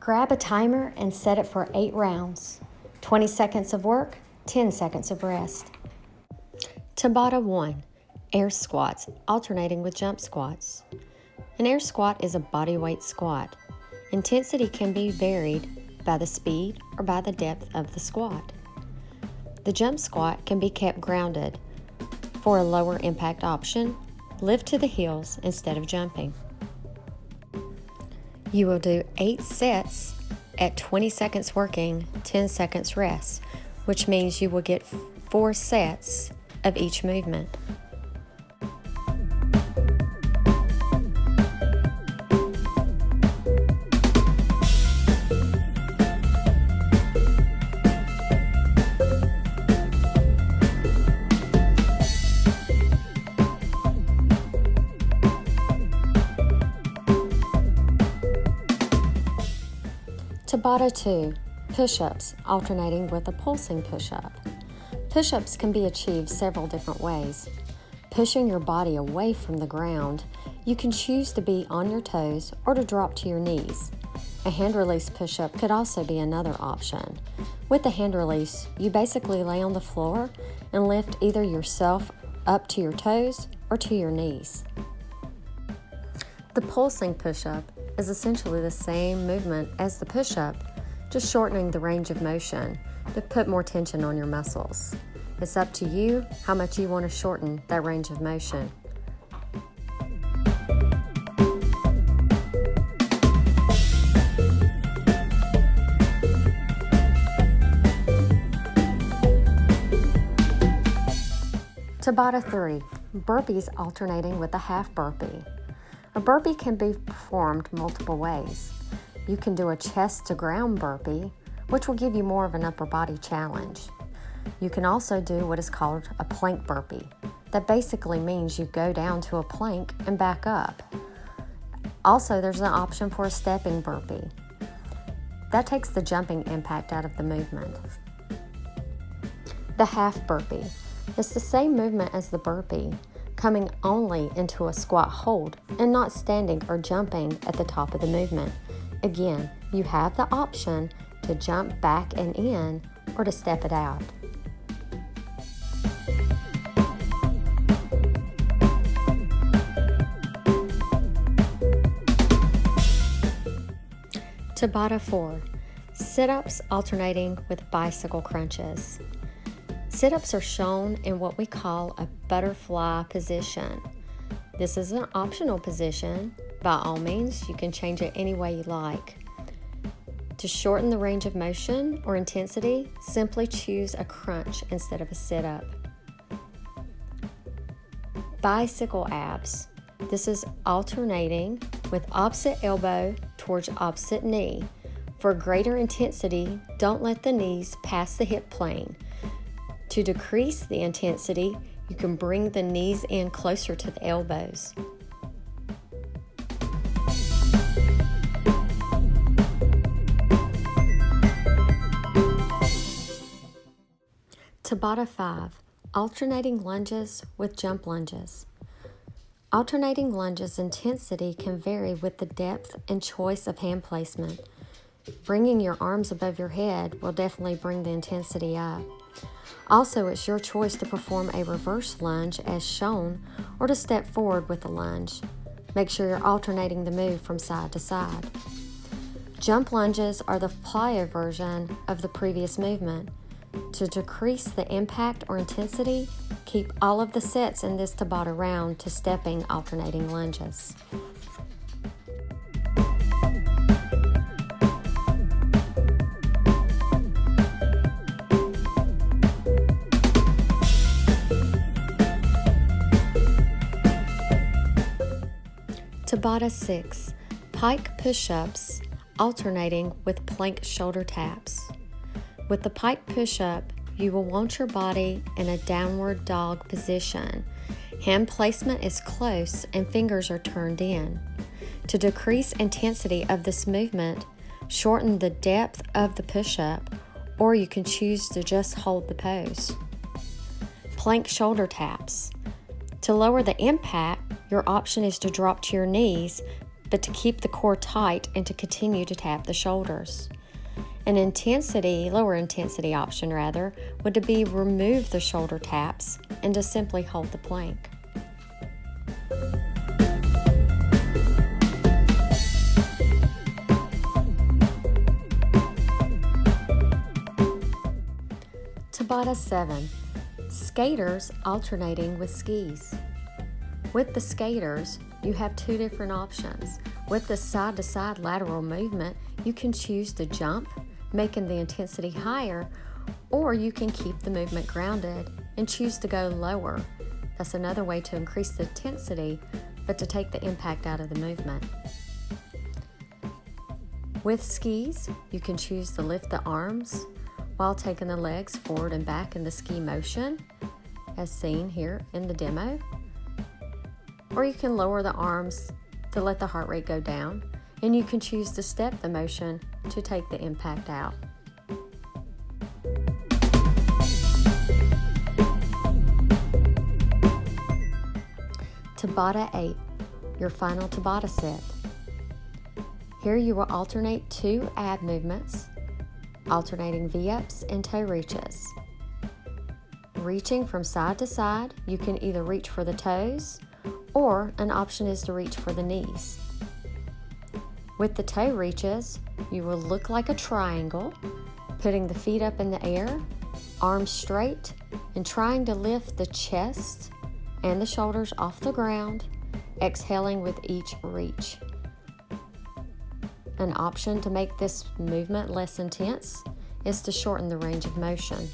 Grab a timer and set it for 8 rounds. 20 seconds of work, 10 seconds of rest. Tabata 1. Air squats, alternating with jump squats. An air squat is a bodyweight squat. Intensity can be varied by the speed or by the depth of the squat. The jump squat can be kept grounded. For a lower impact option, lift to the heels instead of jumping. You will do 8 sets at 20 seconds working, 10 seconds rest, which means you will get 4 sets of each movement. Tabata 2. Push-ups, alternating with a pulsing push-up. Push-ups can be achieved several different ways. Pushing your body away from the ground, you can choose to be on your toes or to drop to your knees. A hand release push-up could also be another option. With the hand release, you basically lay on the floor and lift either yourself up to your toes or to your knees. The pulsing push-up is essentially the same movement as the push-up, just shortening the range of motion to put more tension on your muscles. It's up to you how much you want to shorten that range of motion. Tabata 3. Burpees alternating with a half burpee. A burpee can be performed multiple ways. You can do a chest to ground burpee, which will give you more of an upper body challenge. You can also do what is called a plank burpee. That basically means you go down to a plank and back up. Also, there's an option for a stepping burpee. That takes the jumping impact out of the movement. The half burpee. It's the same movement as the burpee, coming only into a squat hold and not standing or jumping at the top of the movement. Again, you have the option to jump back and in or to step it out. Tabata 4. Sit-ups alternating with bicycle crunches. Sit-ups are shown in what we call a butterfly position. This is an optional position. By all means, you can change it any way you like. To shorten the range of motion or intensity, simply choose a crunch instead of a sit-up. Bicycle abs. This is alternating with opposite elbow towards opposite knee. For greater intensity, don't let the knees pass the hip plane. To decrease the intensity, you can bring the knees in closer to the elbows. Tabata 5. Alternating lunges with jump lunges. Alternating lunges intensity can vary with the depth and choice of hand placement. Bringing your arms above your head will definitely bring the intensity up. Also, it's your choice to perform a reverse lunge as shown or to step forward with the lunge. Make sure you're alternating the move from side to side. Jump lunges are the plyo version of the previous movement. To decrease the impact or intensity, keep all of the sets in this Tabata round to stepping alternating lunges. Tabata 6. Pike push-ups alternating with plank shoulder taps. With the pike push-up, you will want your body in a downward dog position. Hand placement is close and fingers are turned in. To decrease intensity of this movement, shorten the depth of the push-up, or you can choose to just hold the pose. Plank shoulder taps. To lower the impact, your option is to drop to your knees, but to keep the core tight and to continue to tap the shoulders. An lower intensity option would be remove the shoulder taps and to simply hold the plank. Tabata 7. Skaters alternating with skis. With the skaters, you have two different options. With the side-to-side lateral movement, you can choose to jump, making the intensity higher, or you can keep the movement grounded and choose to go lower. That's another way to increase the intensity, but to take the impact out of the movement. With skis, you can choose to lift the arms while taking the legs forward and back in the ski motion, as seen here in the demo. Or you can lower the arms to let the heart rate go down, and you can choose to step the motion to take the impact out. Tabata 8, your final Tabata set. Here you will alternate 2 ab movements, alternating V-ups and toe reaches. Reaching from side to side, you can either reach for the toes, or an option is to reach for the knees. With the toe reaches, you will look like a triangle, putting the feet up in the air, arms straight, and trying to lift the chest and the shoulders off the ground, exhaling with each reach. An option to make this movement less intense is to shorten the range of motion.